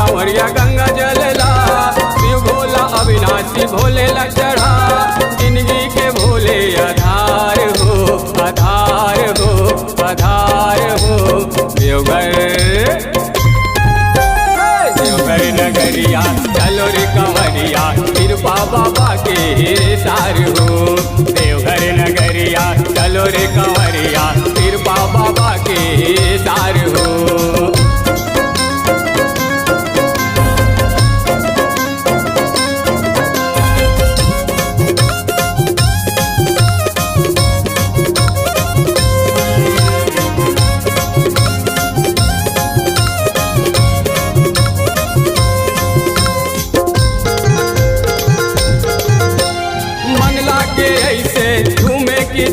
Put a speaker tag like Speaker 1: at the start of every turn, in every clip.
Speaker 1: कंवरिया गंगा जलला, शिव भोला अविनाशी भोले ला चढ़ा, जिंदगी के भोले आधार हो, आधार हो, आधार हो। देवघर देवघर नगरिया चलो रे कंवरिया, कृपा बाबा के सार हो। देवघर नगरिया चलो रे कंवरिया, कृपा बाबा के सार हो।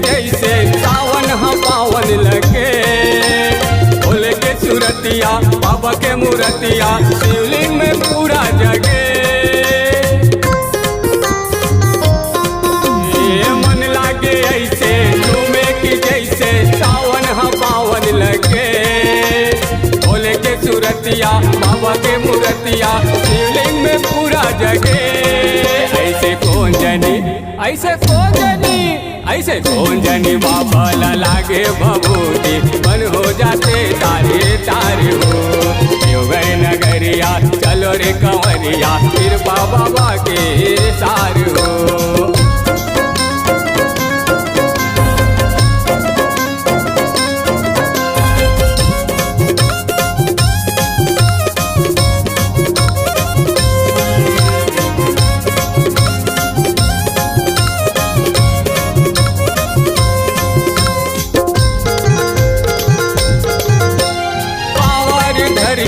Speaker 1: जैसे सावन हम पावन लगे, भोले के सूरतिया बाबा के मूर्तिया शिवलिंग में पूरा जगे। मन लागे ऐसे झूमे की जैसे सावन हम पावन लगे, भोले के सूरतिया बाबा के मूर्तिया शिवलिंग में पूरा जगे। ऐसे कौन जानी, ऐसे कौन जानी, ऐसे कौन जानी बाबा ला लागे भभूति, बन हो जाते तारे तारे हो। देवघर नगरिया चलो रे कंवरिया, कृपा बाबा के सार हो।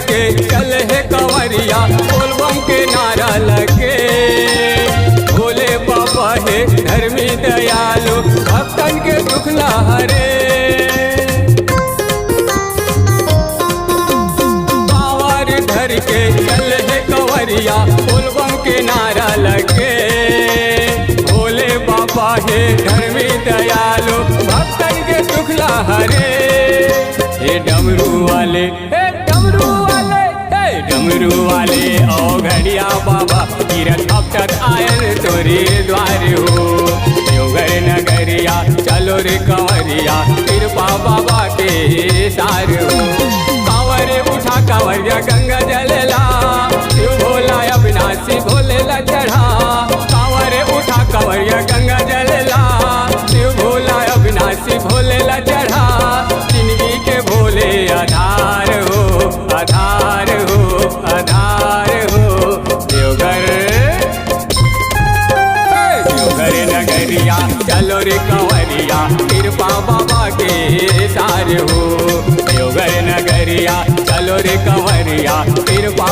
Speaker 1: के चल है कंवरिया, बोलबम के नारा लगे, भोले बाबा है धर्मी दयालु, भक्तन के दुख ला हरे। पावर धर के चल है कंवरिया, बोलबम के नारा लगे, भोले बाबा है धर्मी दयालु, भक्तन के दुख ला हरे। हे डमरू वाले, डमरू वाले ओ घड़िया बाबा, तीरथ अवसर आयल तोरे द्वार हो। देवघर नगरिया चलो रे कंवरिया, कृपा बाबा के सार हो। कांवरे उठा कंवरिया गंगा जलला, शिव भोला अविनाशी भोले ला चढ़ा। कांवरे उठा कंवरिया गंगा जलला, शिव भोला अविनाशी भोले ला चढ़ा, जिंदगी के भोले आधार हो, आधार हो, आधार हो। देवघर देवघर नगरिया चलो रे कंवरिया, कृपा बाबा के सार हो। देवघर नगरिया चलो रे कंवरिया, कृपा